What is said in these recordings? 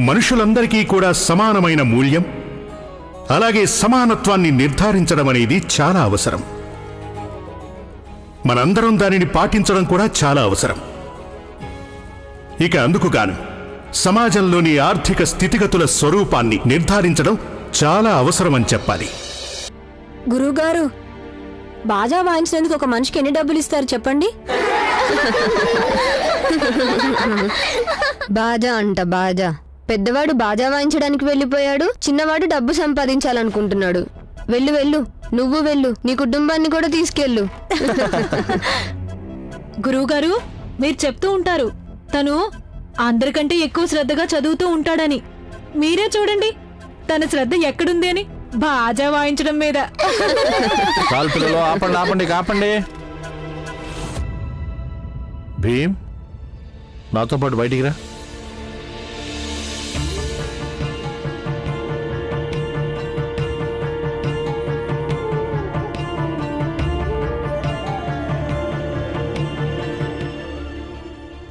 మనుషులందరికీ కూడా సమానమైన మూల్యం, అలాగే సమానత్వాన్ని నిర్ధారించడం అనేది చాలా అవసరం. మనందరం దానిని పాటించడం కూడా చాలా అవసరం. ఇక అందుకుగాను సమాజంలోని ఆర్థిక స్థితిగతుల స్వరూపాన్ని నిర్ధారించడం చాలా అవసరమని చెప్పాలి. గురువుగారు, బాజా వాయించినందుకు ఒక మనిషికి ఎన్ని డబ్బులు ఇస్తారు చెప్పండి? బాజా అంట బాజా. పెద్దవాడు బాజా వాయించడానికి వెళ్ళిపోయాడు, చిన్నవాడు డబ్బు సంపాదించాలనుకుంటున్నాడు. వెళ్ళు వెళ్ళు, నువ్వు వెళ్ళు, నీ కుటుంబాన్ని కూడా తీసుకెళ్ళు. గురువుగారు, మీరు చెప్తూ ఉంటారు తను అందరికంటే ఎక్కువ శ్రద్ధగా చదువుతూ ఉంటాడని. మీరే చూడండి తన శ్రద్ధ ఎక్కడుంది అని, బాజా వాయించడం మీద. ఆపండి ఆపండి ఆపండి. భీమ్, నాతో పాటు బయటికి రా.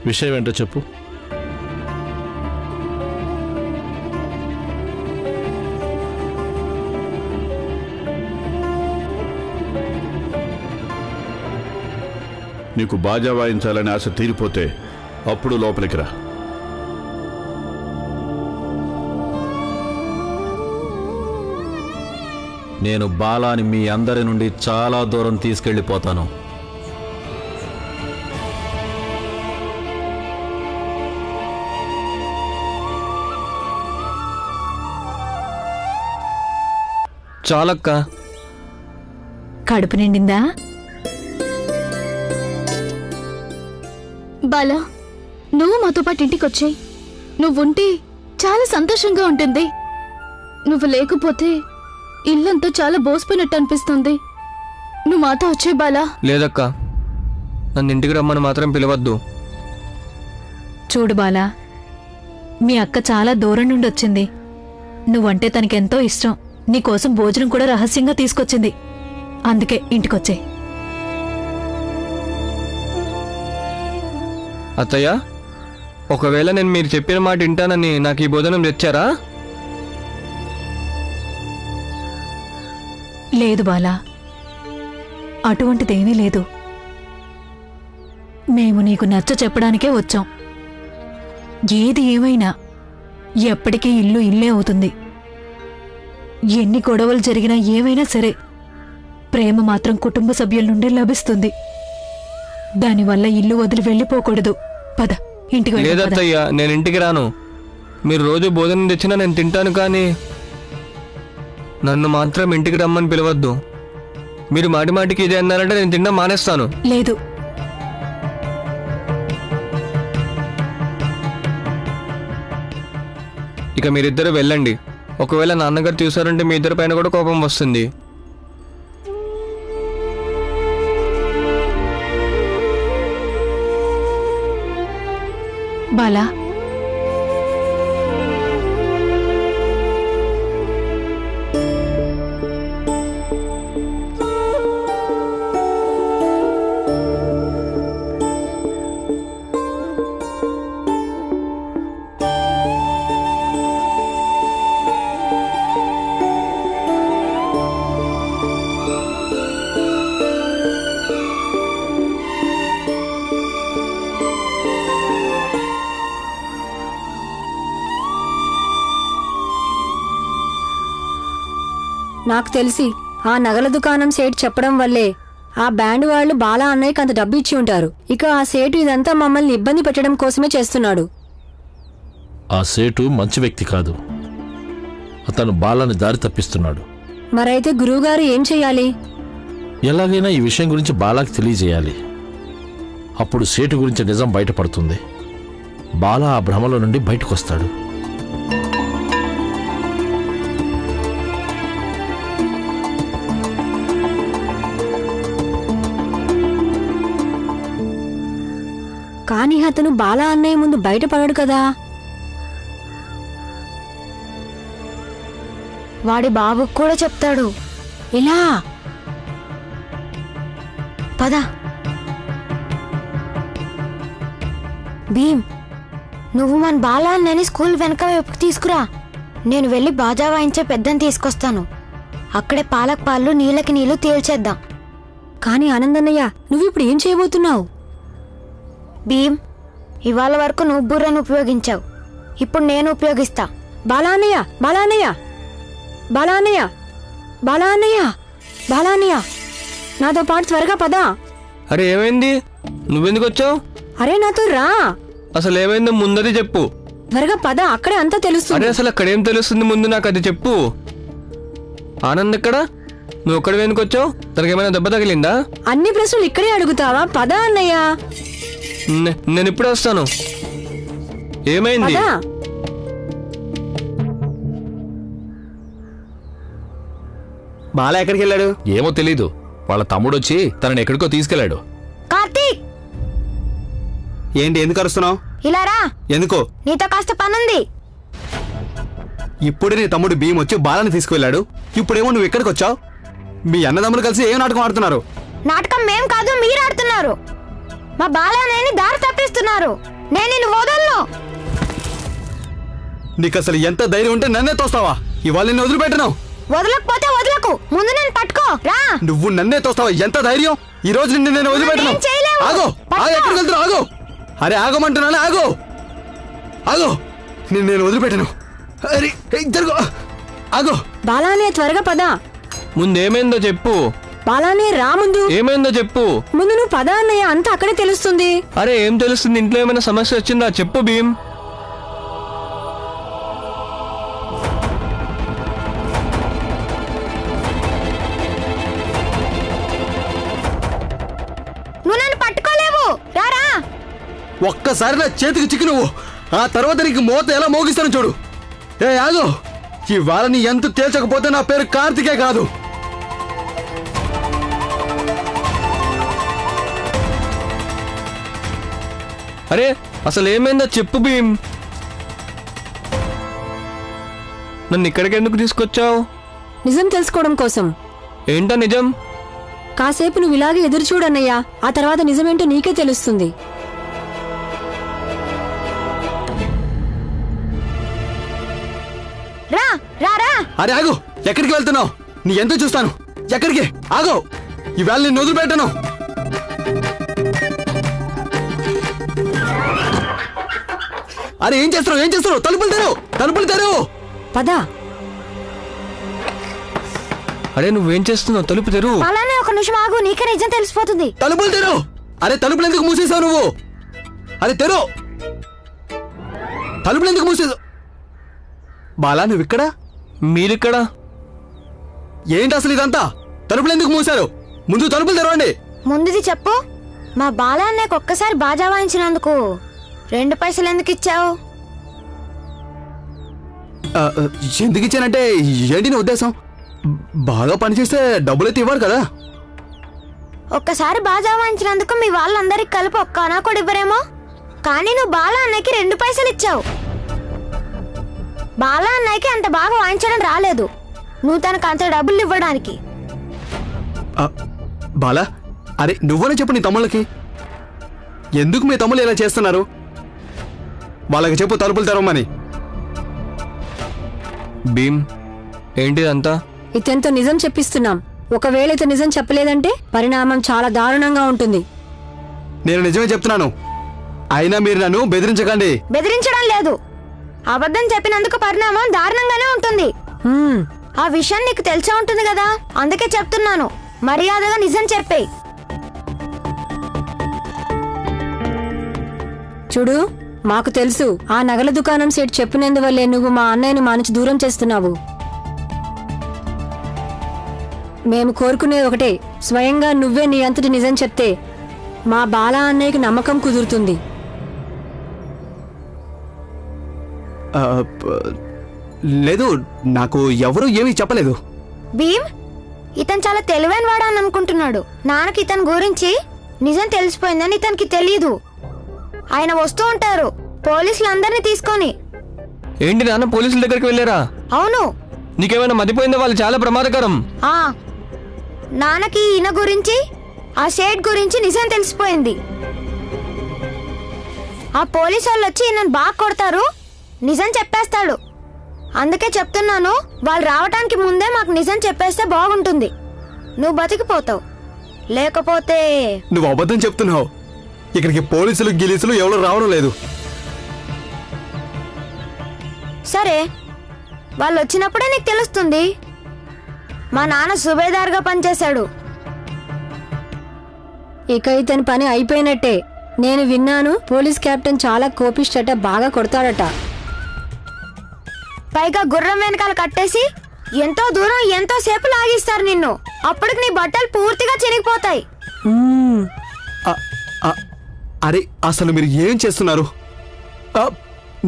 విషయం ఏంటో చెప్పు. నీకు బాజా వాయించాలని ఆశ తీరిపోతే అప్పుడు లోపలికి రా. నేను బాలాని మీ అందరి నుండి చాలా దూరం తీసుకెళ్ళిపోతాను. చాలక్క. కడుపు నిండిందా? బాలా, నువ్వు మాతో పాటు ఇంటికొచ్చాయి. నువ్వుంటే చాలా సంతోషంగా ఉంటుంది. నువ్వు లేకపోతే ఇల్లంతా చాలా బోసిపోయినట్టు అనిపిస్తుంది. నువ్వు మాతో వచ్చాయి బాలా. లేదక్క, నన్ను ఇంటికి రమ్మని మాత్రం పిలవద్దు. చూడు బాలా, మీ అక్క చాలా దూరం నుండి వచ్చింది. నువ్వంటే తనకెంతో ఇష్టం. నీకోసం భోజనం కూడా రహస్యంగా తీసుకొచ్చింది. అందుకే ఇంటికొచ్చే. అత్తయ్య, ఒకవేళ నేను మీరు చెప్పిన మాట వింటానని నాకు ఈ భోజనం తెచ్చారా? లేదు బాలా, అటువంటిదేమీ లేదు. మేము నీకు నచ్చ చెప్పడానికే వచ్చాం. ఏది ఏమైనా ఎప్పటికీ ఇల్లు ఇల్లే అవుతుంది. ఎన్ని గొడవలు జరిగినా ఏమైనా సరే ప్రేమ మాత్రం కుటుంబ సభ్యుల నుండే లభిస్తుంది. దానివల్ల ఇల్లు వదిలి వెళ్ళిపోకూడదు. పద, ఇంటికి వెళ్దాం. లేదత్తయ్య, నేను ఇంటికి రాను. మీరు రోజు భోజనం తెచ్చినా నేను తింటాను, కానీ నన్ను మాత్రం ఇంటికి రమ్మని పిలవద్దు. మీరు మాటి మాటికి ఇదే అన్నారంటే నేను తినడం మానేస్తాను. లేదు, ఇక మీరిద్దరు వెళ్ళండి. ఒకవేళ నాన్నగారు చూసారంటే మీ ఇద్దరి పైన కూడా కోపం వస్తుంది. బాలా, నాకు తెలిసి ఆ నగల దుకాణం సేటు చెప్పడం వల్లే ఆ బ్యాండ్ వాళ్ళు బాలా అన్నయ్యకి అంత డబ్బు ఇచ్చి ఉంటారు. ఇక ఆ సేటు ఇదంతా మమ్మల్ని ఇబ్బంది పెట్టడం కోసమే చేస్తున్నాడు. ఆ సేటు మంచి వ్యక్తి కాదు. అతను బాలాని దారి తప్పిస్తున్నాడు. మరైతే గురువుగారు ఏం చెయ్యాలి? ఎలాగైనా ఈ విషయం గురించి బాలాకి తెలియజేయాలి. అప్పుడు సేటు గురించి నిజం బయటపడుతుంది. బాలా ఆ భ్రమలో నుండి బయటకొస్తాడు. కానీ అతను బాలా అన్నయ్య ముందు బయటపడాడు కదా. వాడి బాబుకు కూడా చెప్తాడు. ఇలా పద. భీమ్, నువ్వు మన బాలా అన్నని స్కూల్ వెనక వైపుకి తీసుకురా. నేను వెళ్ళి బాజా వాయించే పెద్దని తీసుకొస్తాను. అక్కడే పాలకు పాలు నీళ్ళకి నీళ్లు తేల్చేద్దాం. కానీ ఆనందన్నయ్య, నువ్వు ఇప్పుడు ఏం చేయబోతున్నావు? భీమ్, ఇవాళ వరకు నువ్వు బుర్రను ఉపయోగించావు, ఇప్పుడు నేను ఉపయోగిస్తా. బాలా అన్నయ్య, బాలా అన్నయ్య, బాలా అన్నయ్య, బాలా అన్నయ్య, బాలా అన్నయ్య, నాతో పాటు త్వరగా పదా. అరే ఏమైంది? నువ్వెందుకు వచ్చావు? అరే నాతో రా. అసలు ఏమైందో ముందది చెప్పు. త్వరగా పద, అక్కడే అంతా అరే తెలుస్తుంది. అసలు అక్కడేం తెలుస్తుంది ముందు నాకు అది చెప్పు. ఆనంద్ ఎక్కడ? నువ్వు ఒక్కడివి ఎందుకు వచ్చావు? తనకి ఏమైనా దెబ్బ తగిలిందా? అన్ని ప్రశ్నలు ఇక్కడే అడుగుతావా? పద అన్నయ్య, నేను ఇప్పుడే వస్తాను. ఏమైంది? పద. బాలా ఎక్కడికి వెళ్ళాడు? ఏమో తెలీదు. వాళ్ళ తమ్ముడు వచ్చి తనని ఎక్కడికో తీసుకెళ్లాడు. కార్తీక్, ఏంటి, ఎందుకు అరుస్తున్నావు? ఇలా రా. ఎందుకో? నీతో కాస్త పనుంది. ఇప్పుడే నీ తమ్ముడు భీమ్ వచ్చి బాలని తీసుకువెళ్ళాడు, ఇప్పుడేమో నువ్వు ఎక్కడికి వచ్చావు? మీ అన్నదమ్ములు కలిసి ఏం నాటకం ఆడుతున్నారు? నాటకం మేం కాదు, మీరు ఆడుతున్నారు. మా బాలానేని దారి తప్పిస్తున్నారు. నేను నిన్ను వదలను. నీకు అసలు ఎంత ధైర్యం ఉంటే నన్నే తోస్తావా? ఇవాళ నిన్ను వదిలిపెట్టను. వదలకపోతే వదలకు, ముందు నేను పట్టుకో రా. నువ్వు నన్నే తోస్తావా? ఎంత ధైర్యం! ఈ రోజు నిన్ను నేను వదిలిపెట్టను. నువ్వేం చేయలేవు. ఆగో, ఆగు, ఎక్కడికి వెళ్తున్నావు? ఆగో, అరే ఆగమంటున్నాను, ఆగో, ఆగో, నేను వదిలిపెట్టను. అరే జరుగు, ఆగో. బాలా అన్నయ్య, త్వరగా పద. ముందు ఏమైందో చెప్పు. బాలా అన్నయ్య, రా ముందు. ఏమైందో చెప్పు. ముందు నువ్వు పద అన్నయ్య, అంతా అక్కడే తెలుస్తుంది. అరే ఏం తెలుస్తుంది? ఇంట్లో ఏమైనా సమస్య వచ్చిందా చెప్పు భీమ్. నువ్వు నన్ను పట్టుకోలేవు. రారా. ఒక్కసారి నా చేతికి చిక్కు నువ్వు, ఆ తర్వాత నీకు మోత ఎలా మోగిస్తాను చూడు. ఏ ఆగో, ఇవాళ నీ ఎంత తేల్చకపోతే నా పేరు కార్తికే కాదు. అరే అసలు ఏమైందో చెప్పు భీమ్. నన్ను ఇక్కడికి ఎందుకు తీసుకొచ్చావు? నిజం తెలుసుకోవడం కోసం. ఏంటా నిజం? కాసేపు నువ్వు ఇలాగే ఎదురు చూడన్నయ్యా, ఆ తర్వాత నిజమేంటో నీకే తెలుస్తుంది. రా రా రా. అరే ఆగు, ఎక్కడికి వెళ్తున్నావు? నీ ఎంత చూస్తాను. ఎక్కడికి? ఆగో, ఇవాళ నేను వదిలిపెట్టను. అరే ఏం చేస్తున్నావు? ఏం చేస్తున్నావు? తలుపులు తెరు, తలుపులు తెరు. పద. అరే నువ్వేం చేస్తున్నావు? తలుపు తెరు. అలానే ఒక నిమిషం ఆగు, నీకే నిజం తెలిసిపోతుంది. తలుపులు తెరు. అరే తలుపులు ఎందుకు మూసేసావు నువ్వు? అరే తెరు, తలుపులు ఎందుకు మూసేసావు? బాలా నువ్వు ఇక్కడ, మీరిక్కడ? ఏంటి అసలు ఇదంతా? తలుపులు ఎందుకు మూసారు? ముందు తలుపులు తెరవండి. ముందుది చెప్పు. మా బాలా అన్నయ్యకు ఒక్కసారి బాజా వాయించినందుకు 2 పైసలు ఎందుకు ఇచ్చావు? ఎందుకు ఇచ్చానంటే ఏంటి నీ ఉద్దేశం? బాగా పనిచేస్తే డబ్బులైతే ఇవ్వరు కదా. ఒక్కసారి బాజా వాయించినందుకు మీ వాళ్ళందరికి కలిపి ఒక్క అనా కూడా ఇవ్వరేమో. కానీ నువ్వు బాలా అన్నయ్యకి 2 పైసలు ఇచ్చావు. బాలా అన్నయ్యకి అంత బాగా వాయించడం రాలేదు, నువ్వు తనకు అంత డబ్బులు ఇవ్వడానికి. బాలా, అరే నువ్వనే చెప్పు నీ తమ్ముళ్ళకి. ఎందుకు మీ తమ్ముళ్ళు ఇలా చేస్తున్నారు? వాళ్ళకి చెప్పు తలుపులు తెరవమని. భీమ్, ఏంటిదంతా? ఇతనితో నిజం చెప్పిస్తున్నాం. ఒకవేళ ఇతను నిజం చెప్పలేదంటే పరిణామం చాలా దారుణంగా ఉంటుంది. నేను నిజమే చెప్తున్నాను, అయినా మీరు నన్ను బెదిరించకండి. బెదిరించడం లేదు, అబద్ధం చెప్పినందుకు పరిణామం దారుణంగానే ఉంటుంది. ఆ విషయం నీకు తెలిసే ఉంటుంది కదా, అందుకే చెప్తున్నాను. మర్యాదగా నిజం చెప్పేయ్. చూడు, మాకు తెలుసు ఆ నగల దుకాణం సేట్ చెప్పినందువల్లే నువ్వు మా అన్నయ్యని మా నుంచి దూరం చేస్తున్నావు. మేము కోరుకునేది ఒకటే, స్వయంగా నువ్వే నీ అంతటి నిజం చెప్తే మా బాలా అన్నయ్యకి నమ్మకం కుదురుతుంది. లేదు, నాకు ఎవరు ఏమీ చెప్పలేదు. భీమ్, ఇతను చాలా తెలివైన వాడని అనుకుంటున్నాడు. నాన్నకి ఇతని గురించి నిజం తెలిసిపోయిందని ఇతనికి తెలియదు. ఆయన వస్తూ ఉంటారు పోలీసులందరినీ తీసుకొని. ఏంటి నాన్న పోలీసుల దగ్గరికి వెళ్ళారా? అవును. నీకేమైనా మతిపోయిందా? వాళ్ళు చాలా ప్రమాదకరం. నాన్నకి ఈయన గురించి, ఆ షేడ్ గురించి నిజం తెలిసిపోయింది. ఆ పోలీసు వాళ్ళు వచ్చి నన్ను బాగా కొడతారు, నిజం చెప్పేస్తాడు. అందుకే చెప్తున్నాను, వాళ్ళు రావటానికి ముందే మాకు నిజం చెప్పేస్తే బాగుంటుంది. నువ్వు బతికిపోతావు, లేకపోతే... నువ్వు అబద్ధం చెప్తున్నావు. ఇక్కడికి పోలీసులు గిలీసులు ఎవరు రావడం లేదు. సరే, వాళ్ళు వచ్చినప్పుడే నీకు తెలుస్తుంది. మా నాన్న సుబేదార్గా పనిచేశాడు. ఇక ఇతని పని అయిపోయినట్టే. నేను విన్నాను, పోలీస్ కెప్టెన్ చాలా కోపిష్టట, బాగా కొడతాడట. పైగా గుర్రం వెనకాల కట్టేసి ఎంతో దూరం ఎంతో సేపు లాగిస్తారు నిన్ను. అప్పటికి నీ బట్టలు పూర్తిగా చినిగిపోతాయి. అరే, అసలు మీరు ఏం చేస్తున్నారు?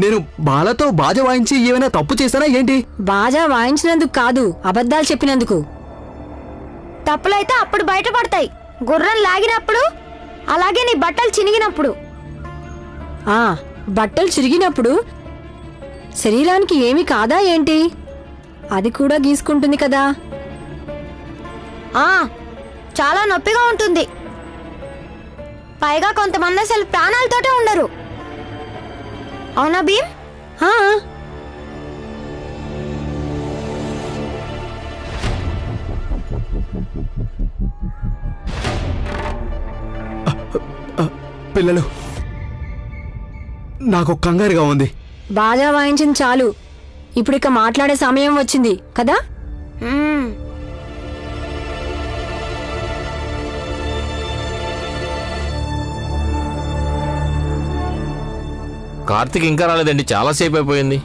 నేను బాలతో బాజా వాయించి ఏమైనా తప్పు చేశానా ఏంటి? బాజా వాయించినందుకు కాదు, అబద్ధాలు చెప్పినందుకు. తప్పులైతే అప్పుడు బయటపడతాయి, గుర్రం లాగినప్పుడు, అలాగే నీ బట్టలు చినిగినప్పుడు. బట్టలు చిరిగినప్పుడు శరీరానికి ఏమీ కాదా ఏంటి? అది కూడా గీసుకుంటుంది కదా. చాలా నొప్పిగా ఉంటుంది. పైగా కొంతమంది అసలు ప్రాణాలతోటే ఉండరు. అవునా భీమ్? పిల్లలు, నాకు కంగారుగా ఉంది. బాజా వాయించింది చాలు, ఇప్పుడు ఇక మాట్లాడే సమయం వచ్చింది కదా. కార్తీక్ ఇంకా రాలేదండి, చాలాసేపు అయిపోయింది.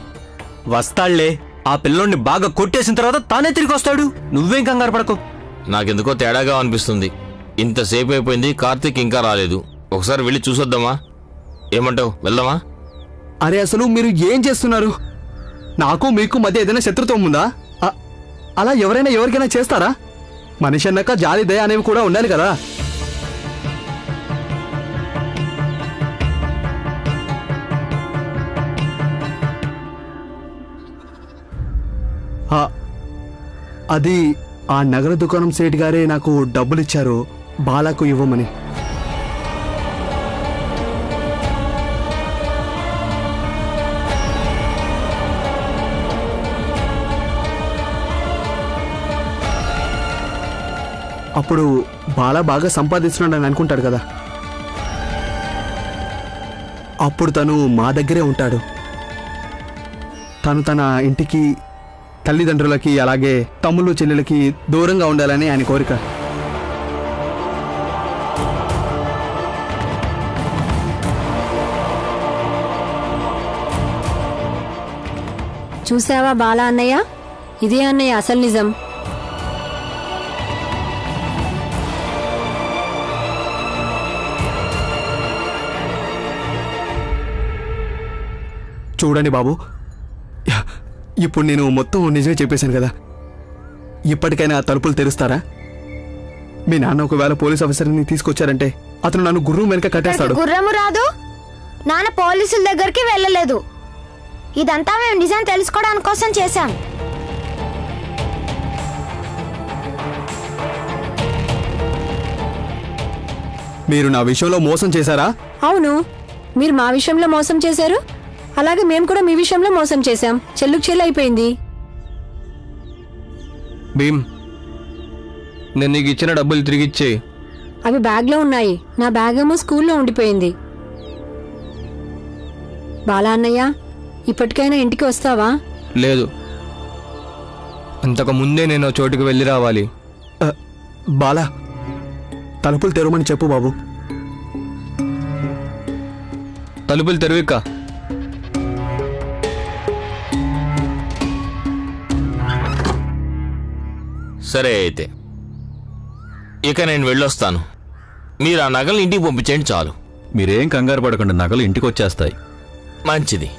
వస్తాళ్లే, ఆ పిల్లోడిని బాగా కొట్టేసిన తర్వాత తానే తిరిగి వస్తాడు. నువ్వేం కంగారు పడకు. నాకెందుకో తేడాగా అనిపిస్తుంది. ఇంతసేపు అయిపోయింది, కార్తీక్ ఇంకా రాలేదు. ఒకసారి వెళ్ళి చూసొద్దామా? ఏమంటావు, వెళ్దామా? అరే, అసలు మీరు ఏం చేస్తున్నారు? నాకు మీకు మధ్య ఏదైనా శత్రుత్వం ఉందా? అలా ఎవరైనా ఎవరికైనా చేస్తారా? మనిషి అన్నాక జాలి దయ అనేవి కూడా ఉండాలి కదా. అది ఆ నగర దుకాణం సేట్ గారే నాకు డబ్బులిచ్చారు బాలకు ఇవ్వమని. అప్పుడు బాలా బాగా సంపాదిస్తున్నాడని అనుకుంటాడు కదా. అప్పుడు తను మా దగ్గరే ఉంటాడు. తను తన ఇంటికి, తల్లిదండ్రులకి, అలాగే తమ్ముళ్ళు చెల్లెలకి దూరంగా ఉండాలని ఆయన కోరిక. చూసావా బాలా అన్నయ్య, ఇదే అన్నయ్య అసలు నిజం. చూడండి బాబు, ఇప్పుడు నేను మొత్తం నిజమే చెప్పేశాను కదా. ఇప్పటికైనా తలుపులు తెరుస్తారా? మీ నాన్న ఒకవేళ పోలీస్ ఆఫీసర్ని తీసుకొచ్చారంటే అతను నన్ను గుర్రం వెనక కట్టేస్తాడు. గుర్రము రాదు, నాన్న పోలీసుల దగ్గరికి వెళ్ళలేదు. ఇదంతా మేము నిజం తెలుసుకోవడానికి కోసం చేశాం. మీరు నా విషయంలో మోసం చేశారా? అవును, మీరు మా విషయంలో మోసం చేశారు, అలాగే మేము కూడా మీ విషయంలో మోసం చేశాం. చెల్లుకు చెల్లు అయిపోయింది. భీమ్, నేను నీకు ఇచ్చిన డబ్బులు తిరిగిచ్చే. అవి బ్యాగ్లో ఉన్నాయి, నా బ్యాగ్ ఏమో స్కూల్లో ఉండిపోయింది. బాలా అన్నయ్య, ఇప్పటికైనా ఇంటికి వస్తావా? లేదు, అంతకు ముందే నేను చోటుకు వెళ్ళి రావాలి. బాలా, తలుపులు తెరవమని చెప్పు బాబు. తలుపులు తెరువిక్క. సరే అయితే, ఇక నేను వెళ్ళొస్తాను. మీరు ఆ నగలు ఇంటికి పంపించండి చాలు. మీరేం కంగారు పడకండి, నగలు ఇంటికి వచ్చేస్తాయి. మంచిది.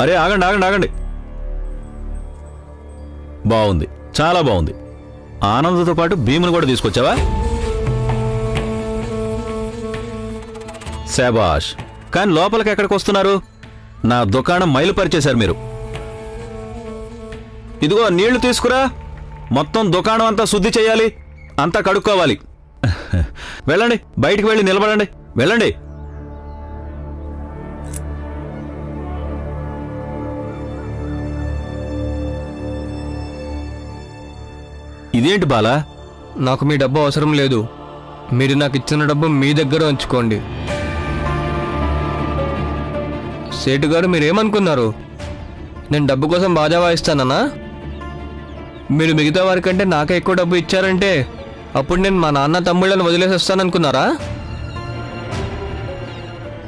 అరే, ఆగండి ఆగండి ఆగండి. బాగుంది, చాలా బాగుంది. ఆనందతో పాటు భీముని కూడా తీసుకొచ్చావా? శాబాష్. కానీ లోపలికి ఎక్కడికి వస్తున్నారు? నా దుకాణం మైలుపరిచేశారు మీరు. ఇదిగో నీళ్లు తీసుకురా. మొత్తం దుకాణం అంతా శుద్ధి చేయాలి, అంతా కడుక్కోవాలి. వెళ్ళండి, బయటికి వెళ్ళి నిలబడండి, వెళ్ళండి. ఇదేంటి బాలా? నాకు మీ డబ్బు అవసరం లేదు. మీరు నాకు ఇచ్చిన డబ్బు మీ దగ్గర ఉంచుకోండి. సేటు గారు, మీరేమనుకున్నారు? నేను డబ్బు కోసం బాజా వాయిస్తానన్నా? మీరు మిగతా వారికంటే నాకే ఎక్కువ డబ్బు ఇచ్చారంటే అప్పుడు నేను మా నాన్న తమ్ముళ్ళని వదిలేసి వస్తాననుకున్నారా?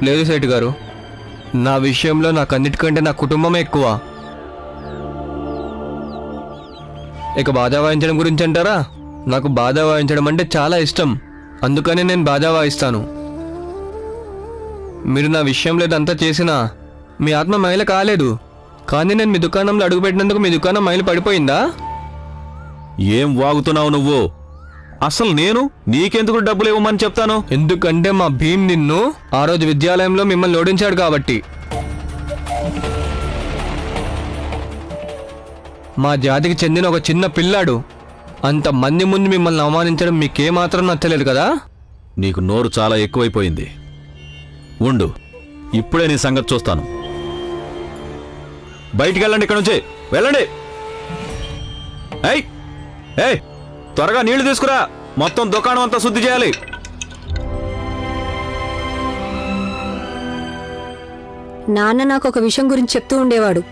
లేదు సేటు గారు, నా విషయంలో నాకు అన్నిటికంటే నా కుటుంబమే ఎక్కువ. ఇక బాజా వాయించడం గురించి అంటారా? నాకు బాజా వాయించడం అంటే చాలా ఇష్టం, అందుకని నేను బాజా వాయిస్తాను. మీరు నా విషయంలో ఇదంతా చేసినా మీ ఆత్మ మైల కాలేదు, కానీ నేను మీ దుకాణంలో అడుగుపెట్టినందుకు మీ దుకాణం మైలు పడిపోయిందా? ఏం వాగుతున్నావు నువ్వు? అసలు నేను నీకెందుకు డబ్బులు ఇవ్వమని చెప్తాను? ఎందుకంటే మా భీమ్ నిన్ను ఆ రోజు విద్యాలయంలో మిమ్మల్ని ఓడించాడు కాబట్టి. మా జాతికి చెందిన ఒక చిన్న పిల్లాడు అంతమంది ముందు మిమ్మల్ని అవమానించడం మీకేమాత్రం నచ్చలేదు కదా? నీకు నోరు చాలా ఎక్కువైపోయింది. ఉండు, ఇప్పుడే నీ సంగతి చూస్తాను. బయటికి వెళ్ళండి, ఇక్కడ నుంచి వెళ్ళండి. ఏయ్ ఏయ్, త్వరగా నీళ్లు తీసుకురా. మొత్తం దుకాణం అంతా శుద్ధి చేయాలి. నాన్న నాకు ఒక విషయం గురించి చెప్తూ ఉండేవాడు.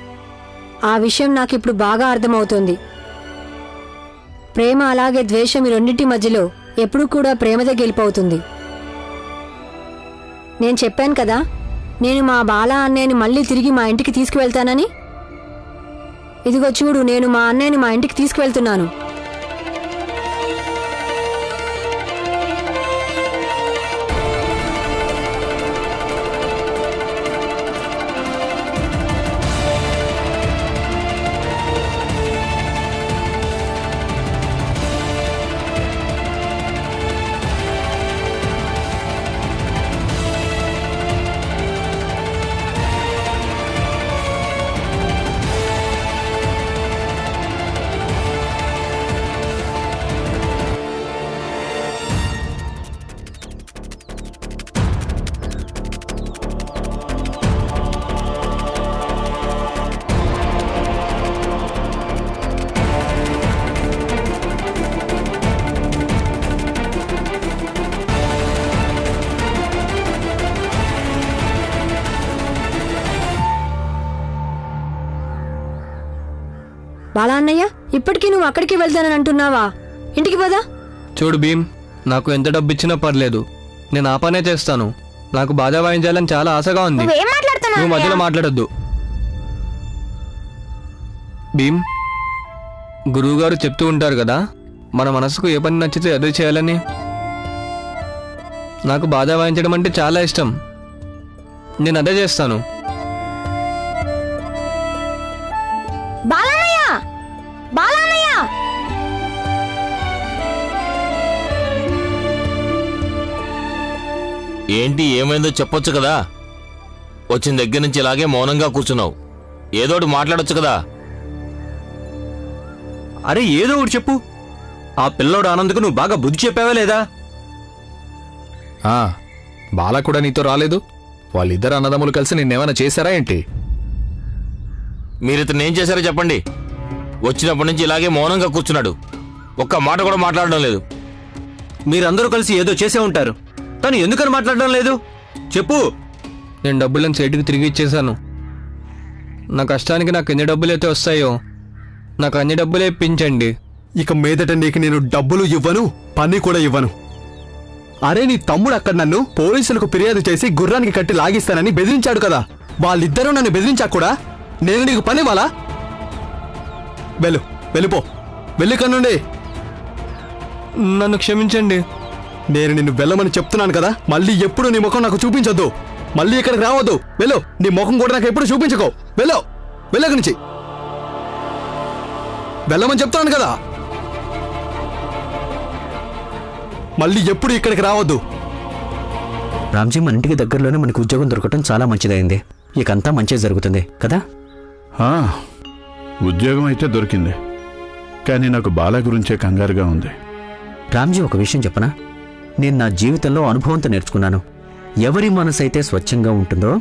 ఆ విషయం నాకు ఇప్పుడు బాగా అర్థమవుతోంది. ప్రేమ అలాగే ద్వేషం ఈ రెండింటి మధ్యలో ఎప్పుడూ కూడా ప్రేమదే గెలుపవుతుంది. నేను చెప్పాను కదా, నేను మా బాలా అన్నయ్యని మళ్ళీ తిరిగి మా ఇంటికి తీసుకువెళ్తానని. ఇదిగో చూడు, నేను మా అన్నయ్యని మా ఇంటికి తీసుకువెళ్తున్నాను. బాలా అన్నయ్య, ఇప్పటికీ నువ్వు అక్కడికి వెళ్తానని అంటున్నావా? ఇంటికి పోదా? చూడు భీమ్, నాకు ఎంత డబ్బు ఇచ్చినా పర్లేదు, నేను ఆ పనే చేస్తాను. నాకు బాజా వాయించాలని చాలా ఆశగా ఉంది. నువ్వు మధ్యలో మాట్లాడొద్దు. భీమ్, గురువుగారు చెప్తూ ఉంటారు కదా, మన మనసుకు ఏ పని నచ్చితే అదే చేయాలని. నాకు బాజా వాయించడం అంటే చాలా ఇష్టం, నేను అదే చేస్తాను. ఏంటి, ఏమైందో చెప్పొచ్చు కదా? వచ్చిన దగ్గర నుంచి ఇలాగే మౌనంగా కూర్చున్నావు. ఏదోటి మాట్లాడొచ్చు కదా? అరే ఏదో ఒకటి చెప్పు. ఆ పిల్లోడు ఆనంద్కు నువ్వు బాగా బుద్ధి చెప్పావా లేదా? బాలా కూడా నీతో రాలేదు? వాళ్ళిద్దరు అన్నదమ్ములు కలిసి నిన్నేమైనా చేశారా ఏంటి? మీరు ఇతను ఏం చేశారో చెప్పండి. వచ్చినప్పటి నుంచి ఇలాగే మౌనంగా కూర్చున్నాడు, ఒక్క మాట కూడా మాట్లాడడం లేదు. మీరందరూ కలిసి ఏదో చేసే ఉంటారు, తను ఎందుకని మాట్లాడడం లేదు చెప్పు. నేను డబ్బులను సేటుకి తిరిగి ఇచ్చేశాను. నా కష్టానికి నాకు ఎన్ని డబ్బులైతే వస్తాయో నాకు అన్ని డబ్బులే ఇప్పించండి. ఇక మీదట నీకు నేను డబ్బులు ఇవ్వను, పని కూడా ఇవ్వను. అరే, నీ తమ్ముడు అక్కడ నన్ను పోలీసులకు ఫిర్యాదు చేసి గుర్రానికి కట్టి లాగిస్తానని బెదిరించాడు కదా. వాళ్ళిద్దరూ నన్ను బెదిరించాక కూడా నేను నీకు పని ఇవ్వాలా? వెళ్ళిపో, వెళ్ళి కన్నుండి. నన్ను క్షమించండి. నేను నిన్ను వెళ్ళమని చెప్తున్నాను కదా. మళ్ళీ ఎప్పుడు నీ ముఖం నాకు చూపించొద్దు, మళ్ళీ ఇక్కడికి రావద్దు. వెళ్ళు, నీ ముఖం కూడా నాకు ఎప్పుడు చూపించుకో. వెళ్ళక్కడి నుంచి. వెళ్ళమని చెప్తాను కదా. మళ్ళీ ఎప్పుడు ఇక్కడికి రావద్దు. రామ్జీ, మన ఇంటికి దగ్గరలోనే మనకు ఉద్యోగం దొరకటం చాలా మంచిదైంది. ఇకంతా మంచిగా జరుగుతుంది కదా. ఉద్యోగం అయితే దొరికింది, కానీ నాకు బాల గురించే కంగారుగా ఉంది. రామ్జీ, ఒక విషయం చెప్పనా? నేను నా జీవితంలో అనుభవంతో నేర్చుకున్నాను. ఎవరి మనసు అయితే స్వచ్ఛంగా ఉంటుందో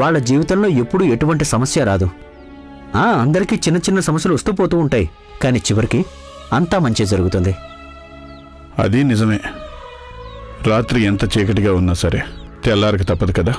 వాళ్ళ జీవితంలో ఎప్పుడూ ఎటువంటి సమస్య రాదు. అందరికీ చిన్న చిన్న సమస్యలు వస్తూ పోతూ ఉంటాయి, కానీ చివరికి అంతా మంచి జరుగుతుంది. అది నిజమే. రాత్రి ఎంత చీకటిగా ఉన్నా సరే తెల్లారికి తప్పదు కదా.